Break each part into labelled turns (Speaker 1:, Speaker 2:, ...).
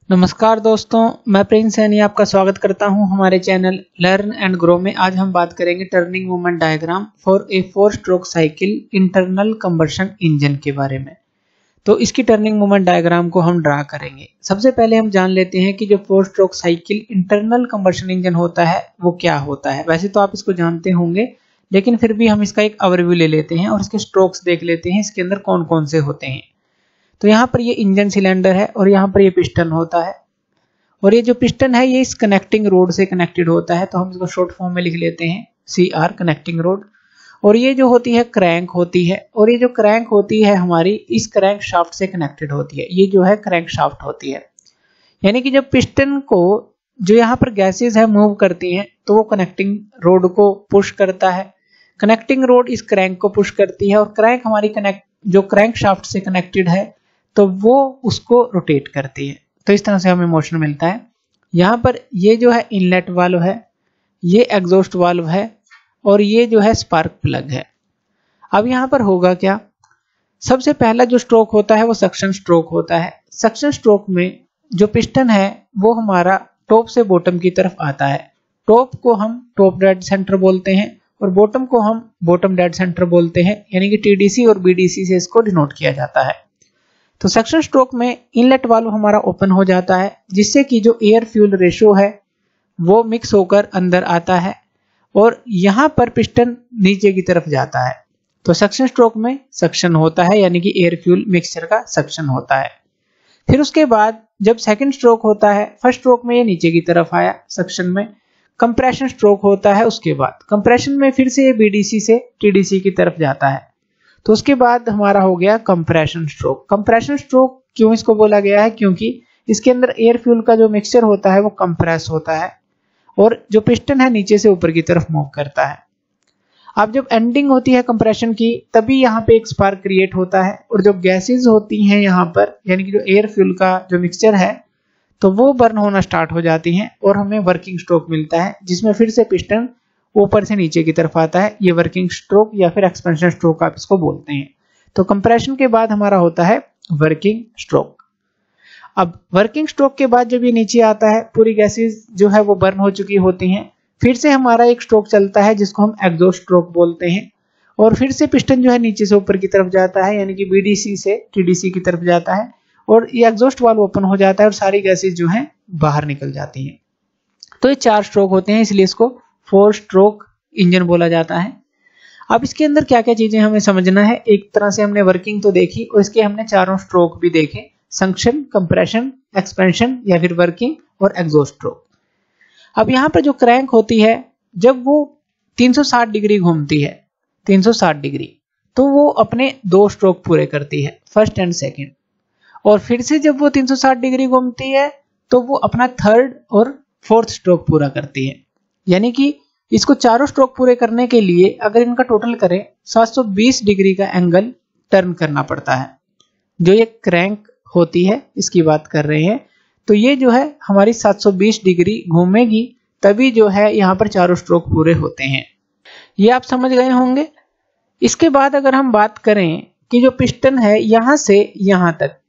Speaker 1: नमस्कार दोस्तों, मैं प्रिंस सैनी आपका स्वागत करता हूं हमारे चैनल लर्न एंड ग्रो में। आज हम बात करेंगे turning movement diagram for a 4 stroke cycle internal combustion engine के बारे में। तो इसकी टर्निंग मूवमेंट डायग्राम को हम ड्रा करेंगे। सबसे पहले हम जान लेते हैं कि जो 4 stroke cycle internal combustion engine होता है वो क्या होता है। वैसे तो आप इसको जानते होंगे, लेकिन फिर भी हम इसका एक ओवरव्यू ले लेते हैं और इसके स्ट्रोक्स देख लेते हैं, इसके अंदर कौन कौन से होते हैं। तो यहाँ पर ये इंजन सिलेंडर है और यहाँ पर ये पिस्टन होता है, और ये जो पिस्टन है ये इस कनेक्टिंग रोड से कनेक्टेड होता है। तो हम इसको शॉर्ट फॉर्म में लिख लेते हैं CR, कनेक्टिंग रोड। और ये जो होती है क्रैंक होती है, और ये जो क्रैंक होती है हमारी इस क्रैंक शाफ्ट से कनेक्टेड होती है। ये जो है क्रैंक शाफ्ट होती है, यानी कि जब पिस्टन को जो यहाँ पर गैसेज है मूव करती हैं तो वो कनेक्टिंग रोड को पुश करता है, कनेक्टिंग रोड इस क्रैंक को पुश करती है, और क्रैंक हमारी जो क्रैंक शाफ्ट से कनेक्टेड है तो वो उसको रोटेट करती है। तो इस तरह से हमें मोशन मिलता है। यहाँ पर ये जो है इनलेट वाल्व है, ये एग्जॉस्ट वाल्व है, और ये जो है स्पार्क प्लग है। अब यहाँ पर होगा क्या, सबसे पहला जो स्ट्रोक होता है वो सक्शन स्ट्रोक होता है। सक्शन स्ट्रोक में जो पिस्टन है वो हमारा टॉप से बॉटम की तरफ आता है। टॉप को हम टॉप डेड सेंटर बोलते हैं और बॉटम को हम बॉटम डेड सेंटर बोलते हैं, यानी कि TDC और BDC से इसको डिनोट किया जाता है। तो सक्शन स्ट्रोक में इनलेट वाल्व हमारा ओपन हो जाता है, जिससे कि जो एयर फ्यूल रेशियो है वो मिक्स होकर अंदर आता है, और यहाँ पर पिस्टन नीचे की तरफ जाता है। तो सक्शन स्ट्रोक में सक्शन होता है, यानी कि एयर फ्यूल मिक्सचर का सक्शन होता है। फिर उसके बाद जब सेकंड स्ट्रोक होता है, फर्स्ट स्ट्रोक में ये नीचे की तरफ आया सक्शन में, कंप्रेशन स्ट्रोक होता है। उसके बाद कंप्रेशन में फिर से ये BDC से TDC की तरफ जाता है। तो उसके बाद हमारा हो गया कंप्रेशन स्ट्रोक। कंप्रेशन स्ट्रोक क्यों इसको बोला गया है, क्योंकि इसके अंदर एयर फ्यूल का जो मिक्सचर होता है वो कंप्रेस होता है, और जो पिस्टन है नीचे से ऊपर की तरफ मूव करता है। अब जब एंडिंग होती है कंप्रेशन की, तभी यहाँ पे एक स्पार्क क्रिएट होता है, और जो गैसेज होती हैं यहाँ पर, यानी कि जो एयर फ्यूल का जो मिक्सचर है तो वो बर्न होना स्टार्ट हो जाती हैं, और हमें वर्किंग स्ट्रोक मिलता है, जिसमें फिर से पिस्टन ऊपर से नीचे की तरफ आता है। ये वर्किंग स्ट्रोक या फिर एक्सपेंशन स्ट्रोक आप इसको बोलते हैं। तो कंप्रेशन के बाद हमारा होता है वर्किंग स्ट्रोक। अब वर्किंग स्ट्रोक के बाद जब ये नीचे आता है, पूरी गैसेज जो है वो बर्न हो चुकी होती हैं, फिर से हमारा एक स्ट्रोक चलता है जिसको हम एग्जॉस्ट स्ट्रोक बोलते हैं, और फिर से पिस्टन जो है नीचे से ऊपर की तरफ जाता है, यानी कि BDC से TDC की तरफ जाता है, और ये एग्जॉस्ट वाल्व ओपन हो जाता है और सारी गैसेज जो है बाहर निकल जाती हैं। तो ये 4 स्ट्रोक होते हैं, इसलिए इसको 4 स्ट्रोक इंजन बोला जाता है। अब इसके अंदर क्या क्या चीजें हमें समझना है। एक तरह से हमने वर्किंग तो देखी, और इसके हमने चारों स्ट्रोक भी देखे, सक्शन, कंप्रेशन, एक्सपेंशन या फिर वर्किंग और एग्जॉस्ट स्ट्रोक। अब यहाँ पर जो क्रैंक होती है, जब वो 360 डिग्री घूमती है, 360 डिग्री, तो वो अपने 2 स्ट्रोक पूरे करती है, फर्स्ट एंड सेकेंड। और फिर से जब वो 360 डिग्री घूमती है तो वो अपना 3rd और 4th स्ट्रोक पूरा करती है। यानी कि इसको चारों स्ट्रोक पूरे करने के लिए अगर इनका टोटल करें 720 डिग्री का एंगल टर्न करना पड़ता है। जो ये क्रैंक होती है इसकी बात कर रहे हैं, तो ये जो है हमारी 720 डिग्री घूमेगी, तभी जो है यहाँ पर चारों स्ट्रोक पूरे होते हैं। ये आप समझ गए होंगे। इसके बाद अगर हम बात करें कि जो पिस्टन है यहाँ से यहाँ तक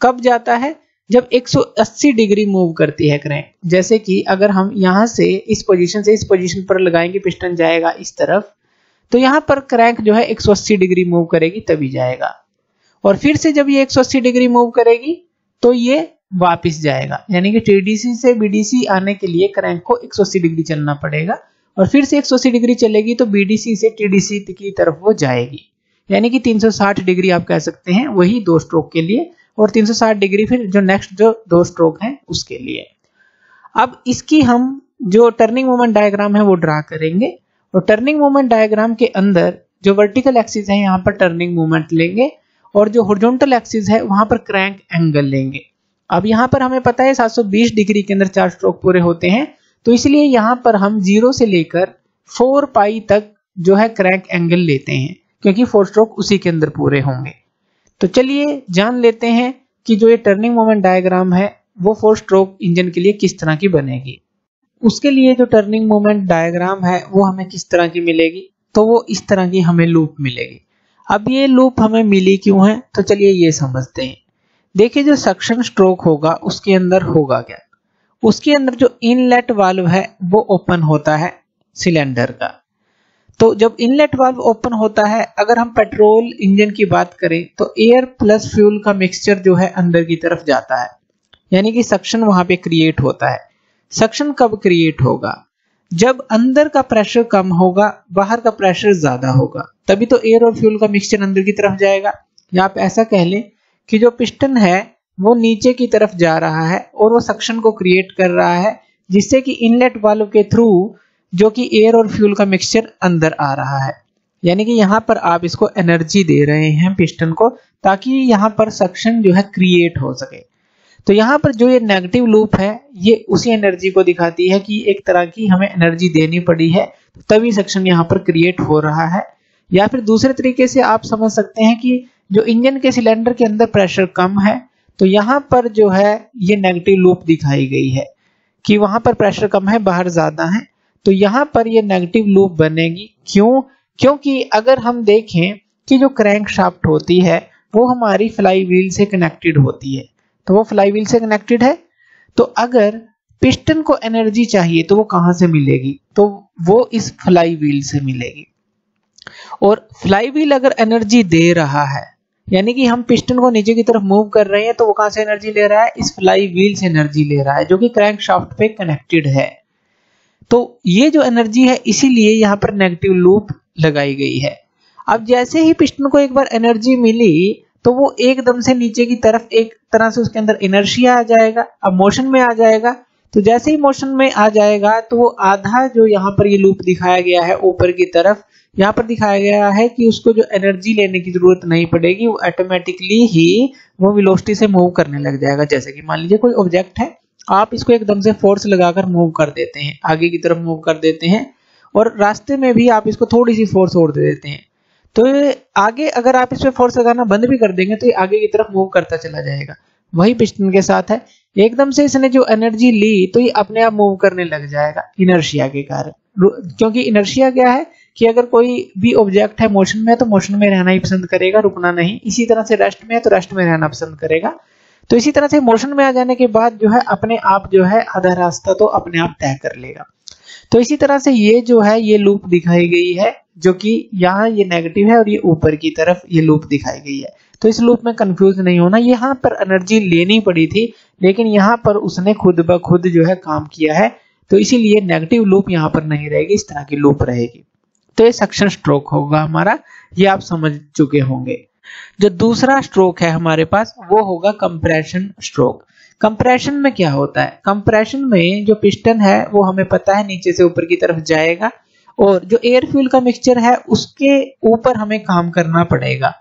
Speaker 1: कब जाता है, जब 180 डिग्री मूव करती है क्रैंक। जैसे कि अगर हम यहाँ से इस पोजीशन से इस पोजीशन पर लगाएंगे, पिस्टन जाएगा इस तरफ, तो यहाँ पर क्रैंक जो है 180 डिग्री मूव करेगी तभी जाएगा। और फिर से जब ये 180 डिग्री मूव करेगी तो ये वापस जाएगा, यानी कि TDC से BDC आने के लिए क्रैंक को 180 डिग्री चलना पड़ेगा, और फिर से 180 डिग्री चलेगी तो BDC से TDC की तरफ वो जाएगी। यानी कि 360 डिग्री आप कह सकते हैं, वही 2 स्ट्रोक के लिए, और 360 डिग्री फिर जो नेक्स्ट जो 2 स्ट्रोक हैं उसके लिए। अब इसकी हम जो टर्निंग मोमेंट डायग्राम है वो ड्रा करेंगे, और टर्निंग मोमेंट डायग्राम के अंदर जो वर्टिकल एक्सिस है यहाँ पर टर्निंग मोमेंट लेंगे, और जो हॉरिजॉन्टल एक्सिस है वहां पर क्रैंक एंगल लेंगे। अब यहाँ पर हमें पता है 720 डिग्री के अंदर 4 स्ट्रोक पूरे होते हैं, तो इसलिए यहाँ पर हम 0 से लेकर 4 पाई तक जो है क्रैंक एंगल लेते हैं, क्योंकि 4 स्ट्रोक उसी के अंदर पूरे होंगे। तो चलिए जान लेते हैं कि जो ये टर्निंग मोमेंट डायग्राम है वो 4 स्ट्रोक इंजन के लिए किस तरह की बनेगी। उसके लिए जो टर्निंग मोमेंट डायग्राम है वो हमें किस तरह की मिलेगी, तो वो इस तरह की हमें लूप मिलेगी। अब ये लूप हमें मिली क्यों है, तो चलिए ये समझते हैं। देखिए जो सक्शन स्ट्रोक होगा उसके अंदर होगा क्या, उसके अंदर जो इनलेट वाल्व है वो ओपन होता है सिलेंडर का। तो जब इनलेट वाल्व ओपन होता है, अगर हम पेट्रोल इंजन की बात करें तो एयर प्लस फ्यूल का मिक्सचर जो है अंदर की तरफ जाता है, यानी कि सक्शन वहां पे क्रिएट होता है। सक्शन कब क्रिएट होगा, जब अंदर का प्रेशर कम होगा, बाहर का प्रेशर ज्यादा होगा, तभी तो एयर और फ्यूल का मिक्सचर अंदर की तरफ जाएगा। या आप ऐसा कह लें कि जो पिस्टन है वो नीचे की तरफ जा रहा है और वो सक्शन को क्रिएट कर रहा है, जिससे कि इनलेट वाल्व के थ्रू जो कि एयर और फ्यूल का मिक्सचर अंदर आ रहा है। यानी कि यहाँ पर आप इसको एनर्जी दे रहे हैं पिस्टन को, ताकि यहाँ पर सक्शन जो है क्रिएट हो सके। तो यहाँ पर जो ये नेगेटिव लूप है ये उसी एनर्जी को दिखाती है कि एक तरह की हमें एनर्जी देनी पड़ी है, तभी सक्शन यहाँ पर क्रिएट हो रहा है। या फिर दूसरे तरीके से आप समझ सकते हैं कि जो इंजन के सिलेंडर के अंदर प्रेशर कम है, तो यहाँ पर जो है ये नेगेटिव लूप दिखाई गई है कि वहां पर प्रेशर कम है, बाहर ज्यादा है, तो यहाँ पर ये नेगेटिव लूप बनेगी। क्यों? क्योंकि अगर हम देखें कि जो क्रैंक शाफ्ट होती है वो हमारी फ्लाई व्हील से कनेक्टेड होती है, तो वो फ्लाई व्हील से कनेक्टेड है, तो अगर पिस्टन को एनर्जी चाहिए तो वो कहां से मिलेगी, तो वो इस फ्लाई व्हील से मिलेगी। और फ्लाई व्हील अगर एनर्जी दे रहा है, यानी कि हम पिस्टन को नीचे की तरफ मूव कर रहे हैं, तो वो कहां से एनर्जी ले रहा है, इस फ्लाई व्हील से एनर्जी ले रहा है जो कि क्रैंक शाफ्ट पे कनेक्टेड है। तो ये जो एनर्जी है इसीलिए यहाँ पर नेगेटिव लूप लगाई गई है। अब जैसे ही पिस्टन को एक बार एनर्जी मिली तो वो एकदम से नीचे की तरफ एक तरह से उसके अंदर इनर्शिया आ जाएगा, अब मोशन में आ जाएगा। तो जैसे ही मोशन में आ जाएगा तो वो आधा जो यहाँ पर ये लूप दिखाया गया है ऊपर की तरफ, यहाँ पर दिखाया गया है कि उसको जो एनर्जी लेने की जरूरत नहीं पड़ेगी, वो ऑटोमेटिकली ही वो वेलोसिटी से मूव करने लग जाएगा। जैसे कि मान लीजिए कोई ऑब्जेक्ट है, आप इसको एकदम से फोर्स लगाकर मूव कर देते हैं, आगे की तरफ मूव कर देते हैं, और रास्ते में भी आप इसको थोड़ी सी फोर्स और दे देते हैं, तो ये आगे अगर आप इस पे फोर्स लगाना बंद भी कर देंगे तो ये आगे की तरफ मूव करता चला जाएगा। वही पिस्टन के साथ है, एकदम से इसने जो एनर्जी ली तो ये अपने आप मूव करने लग जाएगा इनर्शिया के कारण। क्योंकि इनर्शिया क्या है कि अगर कोई भी ऑब्जेक्ट है मोशन में है तो मोशन में रहना ही पसंद करेगा, रुकना नहीं। इसी तरह से रेस्ट में है तो रेस्ट में रहना पसंद करेगा। तो इसी तरह से मोशन में आ जाने के बाद जो है अपने आप जो है आधा रास्ता तो अपने आप तय कर लेगा। तो इसी तरह से ये जो है ये लूप दिखाई गई है, जो कि यहाँ ये नेगेटिव है और ये ऊपर की तरफ ये लूप दिखाई गई है। तो इस लूप में कंफ्यूज नहीं होना, यहाँ पर एनर्जी लेनी पड़ी थी लेकिन यहाँ पर उसने खुद ब खुद जो है काम किया है, तो इसीलिए नेगेटिव लूप यहाँ पर नहीं रहेगी, इस तरह की लूप रहेगी। तो ये सक्शन स्ट्रोक होगा हमारा, ये आप समझ चुके होंगे। जो दूसरा स्ट्रोक है हमारे पास वो होगा कंप्रेशन स्ट्रोक। कंप्रेशन में क्या होता है, कंप्रेशन में जो पिस्टन है वो हमें पता है नीचे से ऊपर की तरफ जाएगा, और जो एयर फ्यूल का मिक्सचर है उसके ऊपर हमें काम करना पड़ेगा,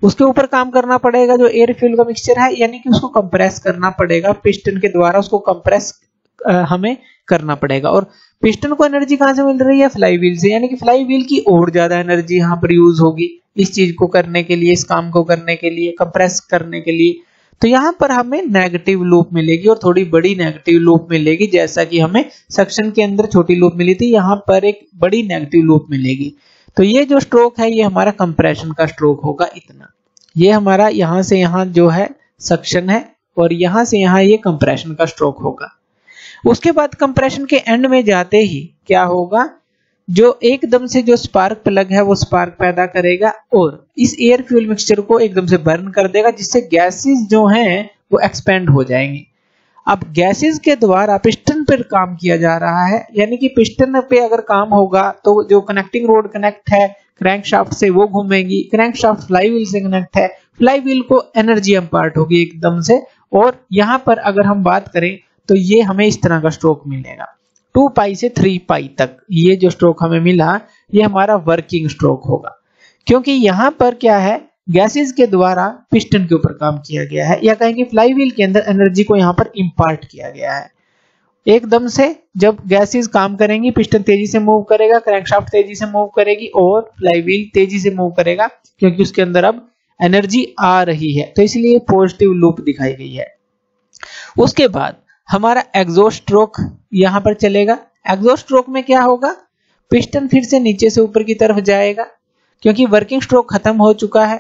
Speaker 1: उसके ऊपर काम करना पड़ेगा जो एयर फ्यूल का मिक्सचर है, यानी कि उसको कंप्रेस करना पड़ेगा पिस्टन के द्वारा, उसको कंप्रेस हमें करना पड़ेगा। और पिस्टन को एनर्जी कहां से मिल रही है, फ्लाई व्हील से, यानी कि फ्लाई व्हील की और ज्यादा एनर्जी यहाँ पर यूज होगी इस चीज को करने के लिए, इस काम को करने के लिए, कंप्रेस करने के लिए। तो यहाँ पर हमें नेगेटिव लूप मिलेगी और थोड़ी बड़ी नेगेटिव लूप मिलेगी, जैसा कि हमें सक्शन के अंदर छोटी लूप मिली थी, यहाँ पर एक बड़ी नेगेटिव लूप मिलेगी। तो ये जो स्ट्रोक है ये हमारा कंप्रेशन का स्ट्रोक होगा इतना। ये हमारा यहाँ से यहाँ जो है सक्शन है और यहाँ से यहाँ ये कंप्रेशन का स्ट्रोक होगा। उसके बाद कंप्रेशन के एंड में जाते ही क्या होगा, जो एकदम से जो स्पार्क प्लग है वो स्पार्क पैदा करेगा और इस एयर फ्यूल मिक्सचर को एकदम से बर्न कर देगा, जिससे गैसेस जो हैं वो एक्सपेंड हो जाएंगी। अब गैसेस के द्वारा पिस्टन पर काम किया जा रहा है, यानी कि पिस्टन पे अगर काम होगा तो जो कनेक्टिंग रोड कनेक्ट है क्रैंक शाफ्ट से वो घूमेगी, क्रैंक शाफ्ट फ्लाई व्हील से कनेक्ट है, फ्लाई व्हील को एनर्जी इम्पार्ट होगी एकदम से। और यहाँ पर अगर हम बात करें तो ये हमें इस तरह का स्ट्रोक मिलेगा 2 पाई से 3 पाई तक। ये जो स्ट्रोक हमें मिला ये हमारा वर्किंग स्ट्रोक होगा, क्योंकि यहाँ पर क्या है, गैसेस के द्वारा पिस्टन के ऊपर काम किया गया है, या कहेंगे फ्लाई व्हील के अंदर एनर्जी को यहाँ पर इंपार्ट किया गया है। एकदम से जब गैसेस काम करेंगी पिस्टन तेजी से मूव करेगा, क्रैंकशाफ्ट तेजी से मूव करेगी और फ्लाई व्हील तेजी से मूव करेगा, क्योंकि उसके अंदर अब एनर्जी आ रही है। तो इसलिए पॉजिटिव लूप दिखाई गई है। उसके बाद हमारा एग्जॉस्ट स्ट्रोक यहां पर चलेगा। एग्जॉस्ट स्ट्रोक में क्या होगा, पिस्टन फिर से नीचे से ऊपर की तरफ जाएगा, क्योंकि वर्किंग स्ट्रोक खत्म हो चुका है।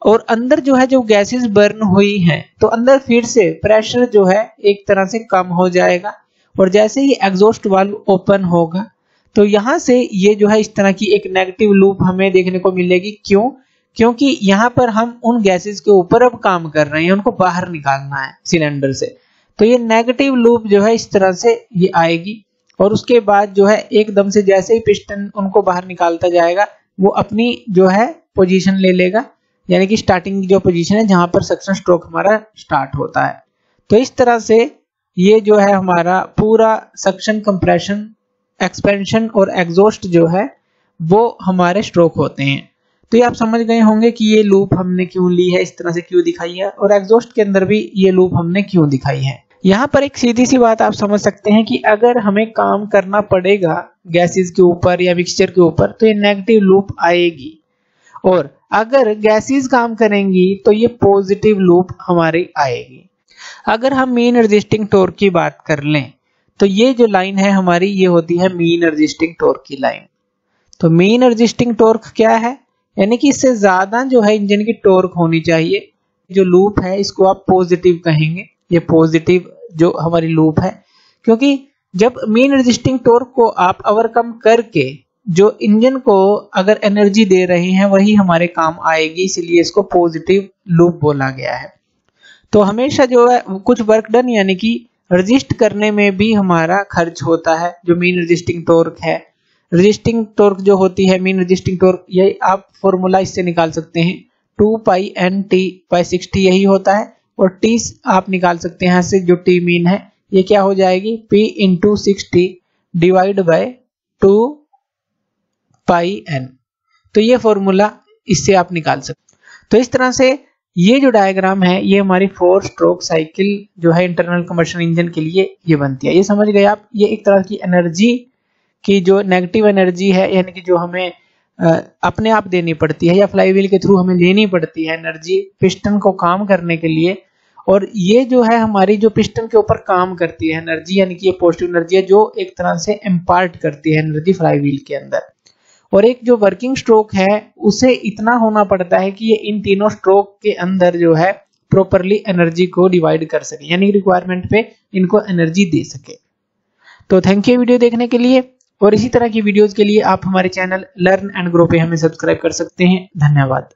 Speaker 1: और अंदर जो है जो गैसेस बर्न हुई हैं तो अंदर फिर से प्रेशर जो है एक तरह से कम हो जाएगा, और जैसे ही एग्जॉस्ट वाल्व ओपन होगा तो यहाँ से ये जो है इस तरह की एक नेगेटिव लूप हमें देखने को मिलेगी। क्यों? क्योंकि यहाँ पर हम उन गैसेस के ऊपर अब काम कर रहे हैं, उनको बाहर निकालना है सिलेंडर से। तो ये नेगेटिव लूप जो है इस तरह से ये आएगी, और उसके बाद जो है एकदम से जैसे ही पिस्टन उनको बाहर निकालता जाएगा वो अपनी जो है पोजीशन ले लेगा, यानी कि स्टार्टिंग की जो पोजीशन है जहां पर सक्शन स्ट्रोक हमारा स्टार्ट होता है। तो इस तरह से ये जो है हमारा पूरा सक्शन, कंप्रेशन, एक्सपेंशन और एग्जॉस्ट जो है वो हमारे स्ट्रोक होते हैं। तो ये आप समझ गए होंगे कि ये लूप हमने क्यों ली है, इस तरह से क्यों दिखाई है, और एग्जॉस्ट के अंदर भी ये लूप हमने क्यों दिखाई है। यहाँ पर एक सीधी सी बात आप समझ सकते हैं कि अगर हमें काम करना पड़ेगा गैसेस के ऊपर या मिक्सचर के ऊपर तो ये नेगेटिव लूप आएगी, और अगर गैसेस काम करेंगी तो ये पॉजिटिव लूप हमारी आएगी। अगर हम मीन रेजिस्टिंग टॉर्क की बात कर लें तो ये जो लाइन है हमारी ये होती है मीन रेजिस्टिंग टॉर्क की लाइन। तो मीन रेजिस्टिंग टॉर्क क्या है? यानी कि इससे ज्यादा जो है इंजन की टॉर्क होनी चाहिए। जो लूप है इसको आप पॉजिटिव कहेंगे, ये पॉजिटिव जो हमारी लूप है, क्योंकि जब मीन रेजिस्टिंग टॉर्क को आप ओवरकम करके जो इंजन को अगर एनर्जी दे रहे हैं वही हमारे काम आएगी, इसलिए इसको पॉजिटिव लूप बोला गया है। तो हमेशा जो है कुछ वर्क डन यानी कि रजिस्ट करने में भी हमारा खर्च होता है। जो मीन रेजिस्टिंग टॉर्क है, रेजिस्टिंग टॉर्क जो होती है मीन रेजिस्टिंग टॉर्क, ये आप फॉर्मूला इससे निकाल सकते हैं 2 पाई एन टी बाई 60 यही होता है, और टी आप निकाल सकते हैं यहाँ से जो टी मीन है ये क्या हो जाएगी P into 60 divide by 2 pi n. तो ये फॉर्मूला इससे आप निकाल सकते। तो इस तरह से ये जो डायग्राम है ये हमारी 4 स्ट्रोक साइकिल जो है इंटरनल कंबशन इंजन के लिए ये बनती है। ये समझ गए आप, ये एक तरह की एनर्जी की जो नेगेटिव एनर्जी है, यानी कि जो हमें अपने आप देनी पड़ती है या फ्लाईव्हील के थ्रू हमें लेनी पड़ती है एनर्जी पिस्टन को काम करने के लिए, और ये जो है हमारी जो पिस्टन के ऊपर काम करती है एनर्जी, यानी कि ये पॉजिटिव एनर्जी है जो एक तरह से इम्पार्ट करती है एनर्जी फ्लाईव्हील के अंदर। और एक जो वर्किंग स्ट्रोक है उसे इतना होना पड़ता है कि ये इन तीनों स्ट्रोक के अंदर जो है प्रॉपरली एनर्जी को डिवाइड कर सके, यानी रिक्वायरमेंट पे इनको एनर्जी दे सके। तो थैंक यू वीडियो देखने के लिए, और इसी तरह की वीडियोस के लिए आप हमारे चैनल लर्न एंड ग्रो पे हमें सब्सक्राइब कर सकते हैं। धन्यवाद।